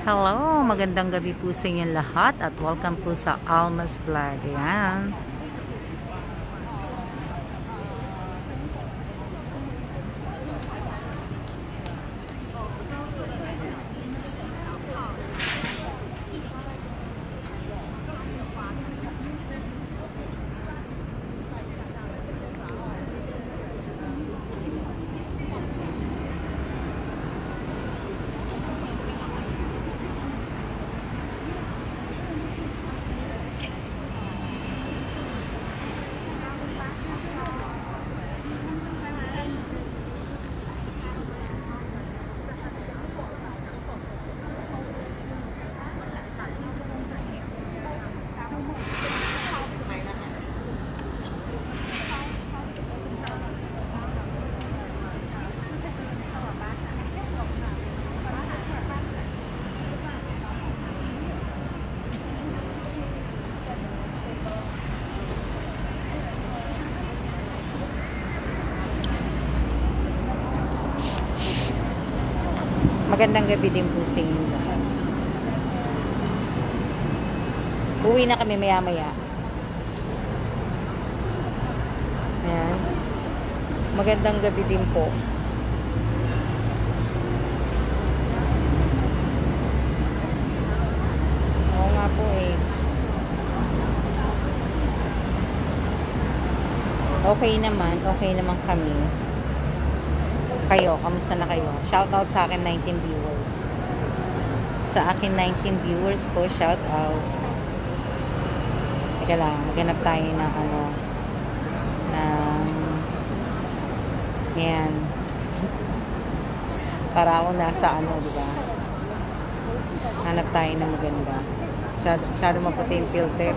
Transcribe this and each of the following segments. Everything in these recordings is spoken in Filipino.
Hello, magandang gabi po sa inyong lahat at welcome po sa Alma's Vlog. Ayan. Magandang gabi din po sa inyo lahat. Uwi na kami maya-maya. Ayan. Magandang gabi din po. Oo nga po eh. Okay naman kami. Kayo, kamusta na kayo? Shout out sa akin 19 viewers. Sa akin 19 viewers po, shout out. Teka lang, maghanap tayo ng yan. Para ako nasa di ba? Hanap tayo ng maganda. Masyado maputi yung filter.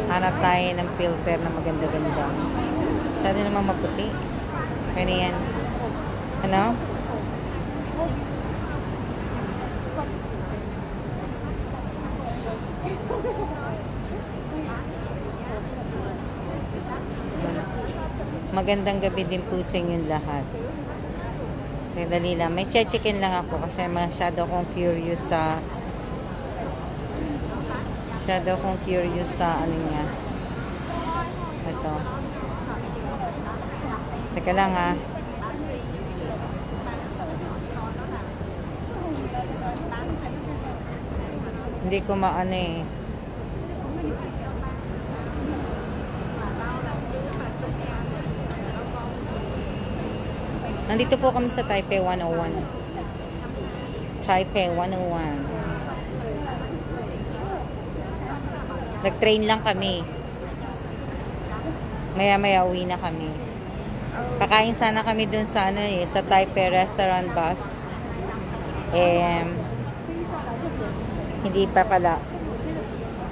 Hanap tayo ng filter na maganda-ganda. Masyado naman maputi. Kaya yan. Ano? Magandang gabi din po sa inyong lahat. Kaya dali lang. May check-in lang ako kasi masyado akong curious sa ano niya. Ito. Teka lang ha. Hindi ko maano eh. Nandito po kami sa Taipei 101. Taipei 101. Nag-train lang kami. Maya-maya uwi na kami. Kakain sana kami dun sa sa Taipei Restaurant Bus. Hindi pa pala.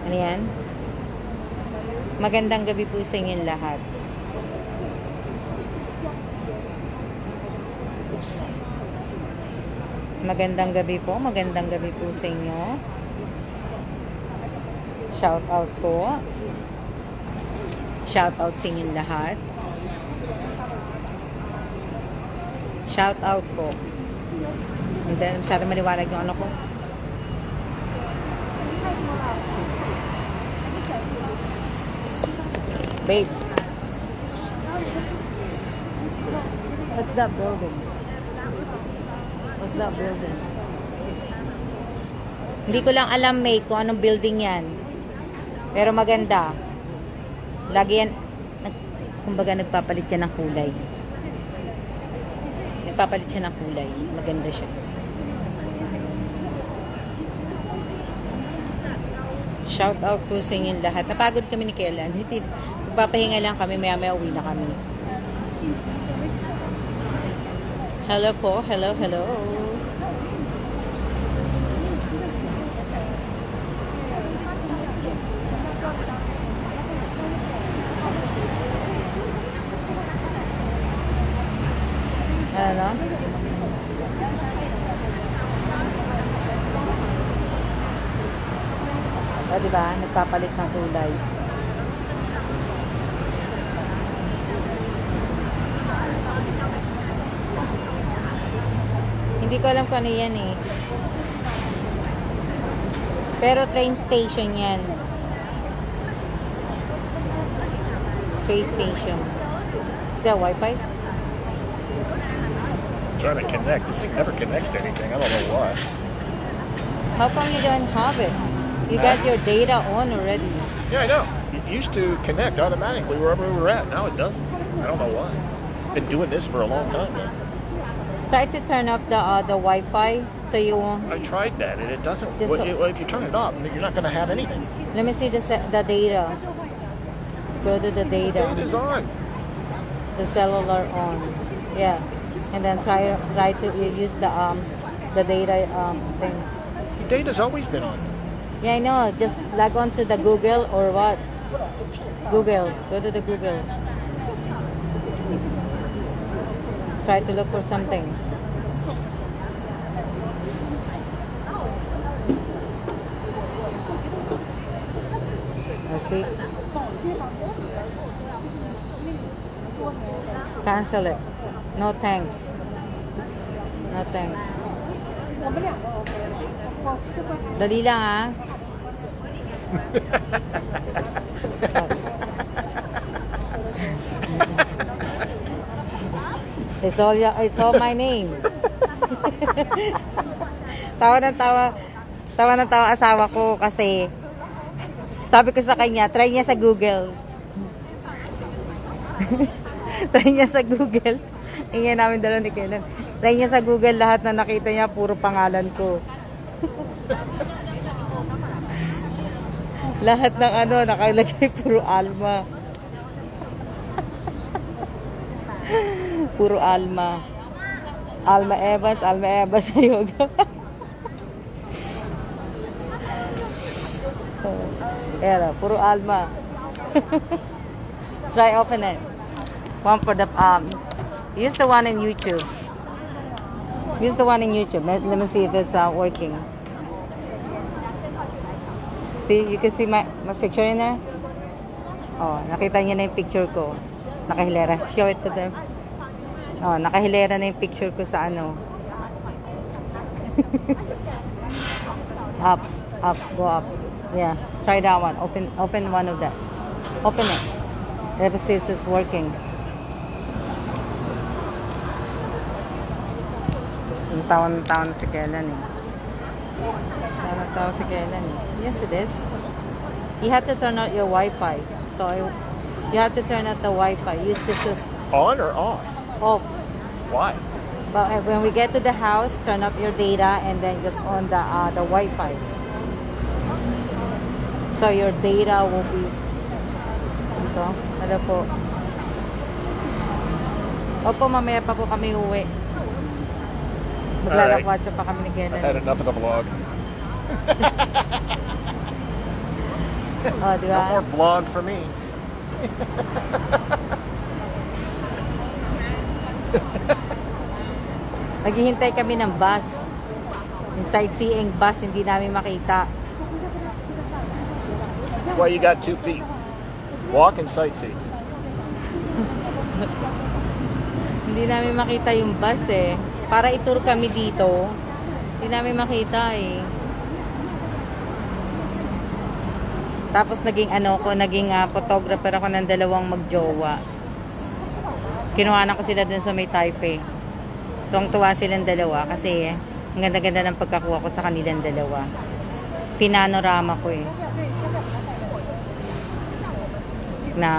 Ano yan? Magandang gabi po sa inyong lahat. Magandang gabi po sa inyo. Shout out po. Shout out sa inyong lahat. Shout out po. Hindi masyado maliwanag yung ano ko. Babe. What's that building? What's that building? Hindi ko lang alam, mate, kung anong building yan. Pero maganda. Lagi yan, kumbaga nagpapalit siya ng kulay. Maganda siya. Shout out po sa inyong lahat. Napagod kami ni Kailan. Magpapahinga lang kami, maya-maya uwi na kami. Hello po. Hello. Ano? O, diba? Nagpapalit ng kulay. Hindi ko alam kung ano yan eh. Pero train station yan. Train station. Is there Wi-Fi? Trying to connect. This thing never connects to anything. I don't know why. How come you don't have it? You got your data on already. Yeah, I know. It used to connect automatically wherever we were at. Now it doesn't. I don't know why. It's been doing this for a long time now. Try to turn off the Wi-Fi so you won't. I tried that and it doesn't. Just If you turn it off, you're not going to have anything. Let me see the data. Go to the data. It is on. The cellular on. Yeah. And then try to use the data thing. The data's always been on. Yeah, I know. Just log on to the Google or what? Google. Go to the Google. Try to look for something. Let's see. Cancel it. No thanks. No thanks. Dali lang ah. It's all my name. Tawa ng tawa asawa ko kasi sabi ko sa kanya, try niya sa Google. Try niya sa Google. Ingay namin dalawa ni Kenan. Try niya sa Google, lahat na nakita niya puro pangalan ko. Lahat ng nakalagay puro Alma. Puro Alma. Alma Evans, Yoga. Puro Alma. Try open it. One for the use the one in YouTube. Use the one in YouTube. Let me see if it's working. See, you can see my picture in there. Oh, nakita niya na yung picture ko. Nakahilera. Show it to them. Oh, nakahilera na yung picture ko sa up, go up. Yeah, try that one. Open one of that. Open it. Let me see if it's working. Tawa si Kellen eh. Tawa si Kellen eh. Yes, it is. You have to turn out your Wi-Fi. So you have to turn out the Wi-Fi. Use this as on or off? Off. Why? But when we get to the house, turn up your data and then just on the Wi-Fi. So your data will be. Ito. Ano po? Opo, mamaya pa po kami uwi. Maglalakwatsa pa kami ni Kenan. I've had enough of the vlog. Oh, di ba? No more vlog for me. Naghihintay kami ng bus. Yung sightseeing bus, hindi namin makita. That's why you got 2 feet. Walk and sightsee. Hindi namin makita yung bus eh. Para itour kami dito, hindi namin makita eh. Tapos naging photographer ako ng dalawang magjowa. Kinuhanan ko sila dun sa may Taipei. Tuwang-tuwa silang dalawa kasi ang ganda-ganda ng pagkakuha ko sa kanilang dalawa. Pinanorama ko eh. Na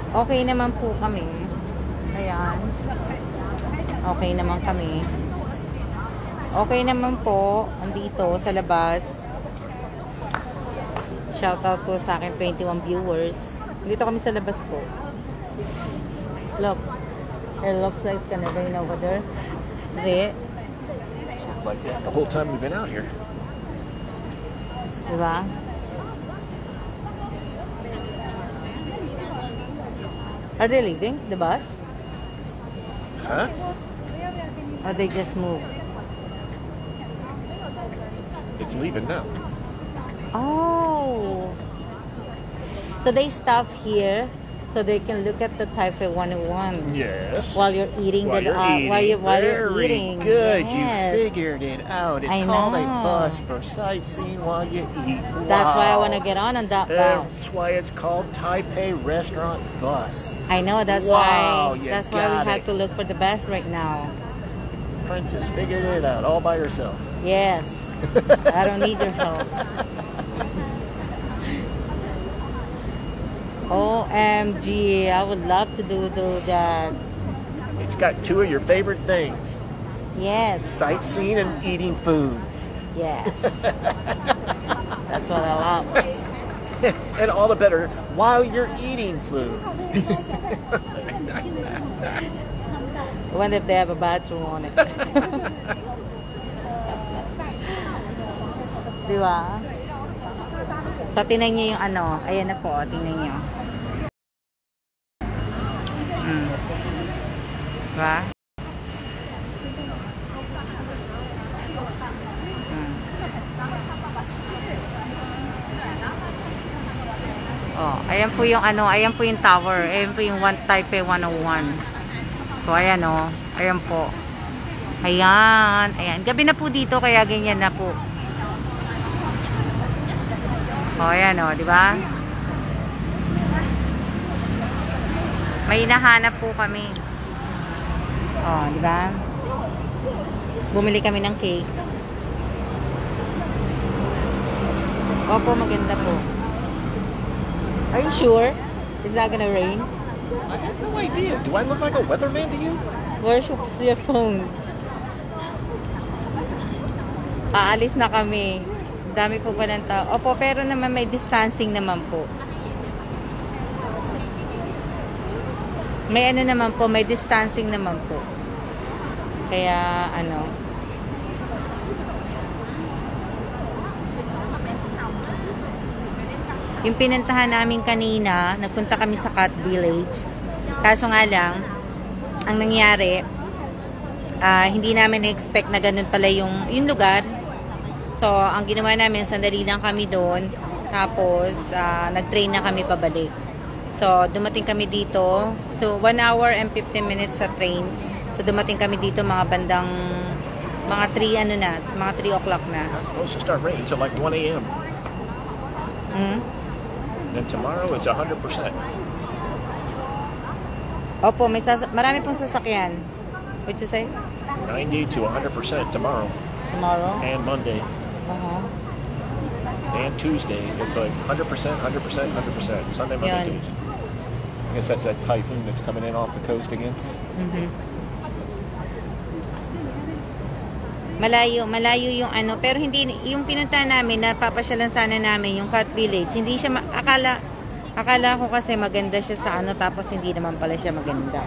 okay naman po kami. Ayan. Okay naman kami. Okay naman po. Andito sa labas. Shoutout po sa akin 21 viewers. Dito kami sa labas po. Look. It looks like it's gonna rain over there. See it? It's like that the whole time we've been out here. Diba? Are they leaving the bus? Huh? Or they just move? It's leaving now. Oh. So they stop here so they can look at the Taipei 101 Yes. while you're eating. While you're eating. While you're Very eating. good. Yes. You figured it out. It's I called a know. bus for sightseeing while you eat. That's why I Wow. want to get on that bus. That's why it's called Taipei Restaurant Bus. I know. That's Wow, why. you That's why we got have it. to look for the best right now. Princess figured it out all by herself. Yes. I don't need your help. OMG, I would love to do that. It's got two of your favorite things: Yes. sightseeing and eating food. Yes. That's what I love. And all the better while you're eating food. I wonder if they have a bathroom on it. Di ba? So, tingnan nyo yung ano. Ayan na po, tingnan nyo. Diba? Oh, ayan po yung ano, ayan po yung tower. Ayan po yung Taipei 101. So, ayan o. Ayan po. Ayan. Ayan. Gabi na po dito, kaya ganyan na po. O, ayan o. Diba? May hinahanap po kami. O, diba? Bumili kami ng cake. Opo, maganda po. Are you sure? It's not gonna rain? I have no idea. Do I look like a weatherman to you? Where's your phone? Aalis na kami. Dami po pa ng tao. Opo, pero naman may distancing naman po. May ano naman po, may distancing naman po. Kaya, ano. Yung pinuntahan namin kanina, nagpunta kami sa Cat Village. Kaso nga lang, ang nangyari, hindi namin na-expect na ganun pala yung lugar. So, ang ginawa namin, sandali lang kami doon. Tapos, nag-train na kami pabalik. So, dumating kami dito. So, 1 hour and 15 minutes sa train. So, dumating kami dito mga bandang, mga 3 ano na, mga 3 o'clock na. It's supposed to start raining till like 1 a.m. And tomorrow it's 100%. Opo, marami pong sasakyan. What you say? 90 to 100% tomorrow. Tomorrow? And Monday. And Tuesday. It's like 100%, 100%, 100%. Sunday, Monday, Yan. Tuesday. I guess that's that typhoon that's coming in off the coast again. Malayo yung ano, pero hindi, yung pinunta namin, napapasyalan sana namin yung Cat Village, hindi siya, akala ko kasi maganda siya sa ano, tapos hindi naman pala siya maganda.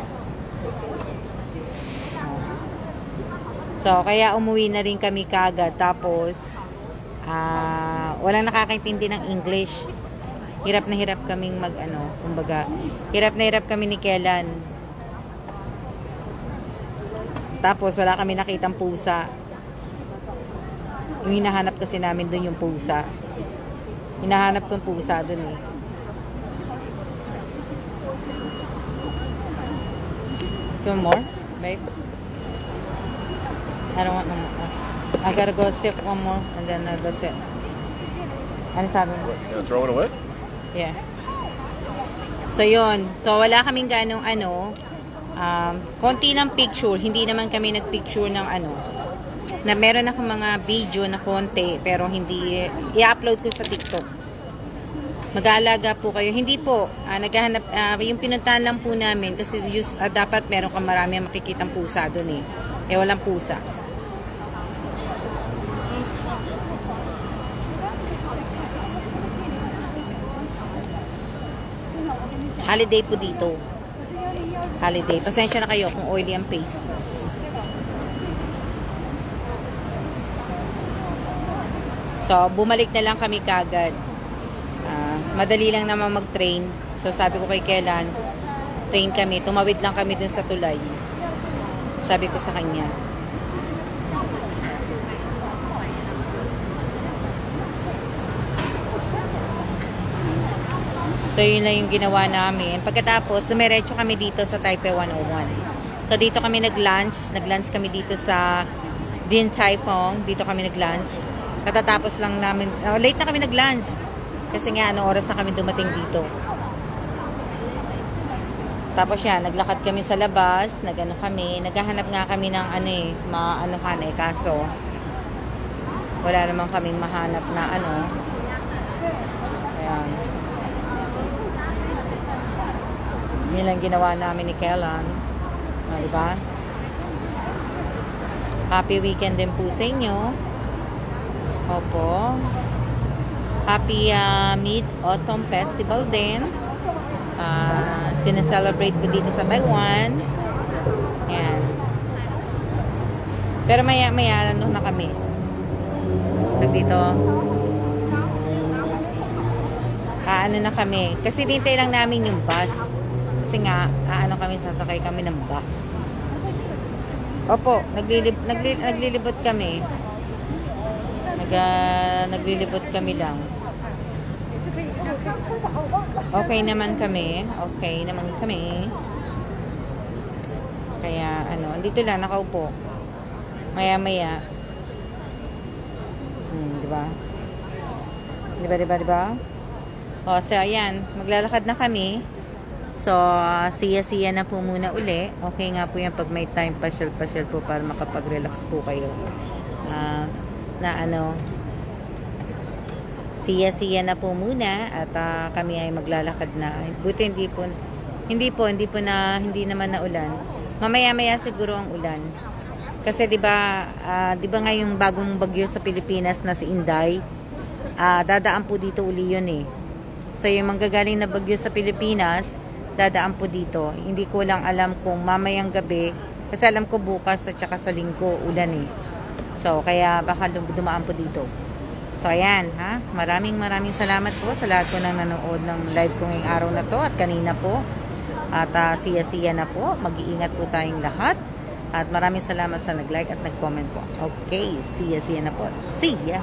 So, kaya umuwi na rin kami kagad, tapos, walang nakakaintindi ng English. Hirap na hirap kaming kumbaga, hirap na hirap kami ni Kellan. Tapos, wala kami nakitang pusa. Yung hinahanap kasi namin doon yung pusa. Hinahanap kong pusa doon eh. Some more? Babe? I don't want no more. I gotta go sip one more and then I'll go sip. Ano sabi mo? What, you gonna throw it away? Yeah. So, yun. So, wala kaming ganong konti ng picture. Hindi naman kami nagpicture ng na meron ako mga video na konti pero hindi i-upload ko sa TikTok. Mag-aalaga po kayo. Hindi po naghahanap yung pinuntahan lang po namin kasi dapat meron kang marami makikitang pusa doon eh walang pusa. Holiday po dito. Holiday. Pasensya na kayo kung oily ang face. So, bumalik na lang kami kagad. Madali lang naman mag-train. So, sabi ko kay Kellan, train kami. Tumawid lang kami dun sa tulay. Sabi ko sa kanya. So, yun lang yung ginawa namin. Pagkatapos, dumiretso kami dito sa Taipei 101. So, dito kami nag-lunch. Nag-lunch kami dito sa Din Tai Fung. Dito kami nag-lunch. Katatapos lang namin, late na kami nag-lunch. Kasi nga, anong oras na kami dumating dito. Tapos yan, naglakad kami sa labas. Nag-ano kami. Naghahanap nga kami ng maanohan kaso wala naman kaming mahanap na Ayan. Yun lang ginawa namin ni Kellan. Diba? Happy weekend din po sa inyo. Opo. Happy Mid-Autumn Festival din. Sinaselebrate po dito sa Taiwan. Ayan. Pero maya-maya na kami. Dito. Ano na kami. Kasi dintay lang namin yung bus. Kasi nga, sasakay kami ng bus. Opo, naglilibot kami. Naglilibot kami lang. Okay naman kami. Kaya, andito lang, nakaupo. Maya-maya. Diba? O, so, ayan. Maglalakad na kami. So, siya na po muna uli. Okay nga po yan pag may time, pasyal-pasyal po para makapag-relax po kayo. Siya na po muna at kami ay maglalakad na. Buti hindi naman na ulan. Mamaya-maya siguro ang ulan. Kasi 'di ba nga yung bagong bagyo sa Pilipinas na si Inday, dadaan po dito uli yun eh. So yung manggagaling na bagyo sa Pilipinas, dadaan po dito. Hindi ko lang alam kung mamayang gabi, kasi alam ko bukas at saka sa linggo ulan eh. So kaya baka dumaan po dito. So ayan ha, maraming salamat po sa lahat po nang nanood ng live ko ngayong araw na to at kanina po. At siya na po, mag-iingat po tayong lahat. At maraming salamat sa nag-like at nag-comment po. Okay, siya na po. See ya!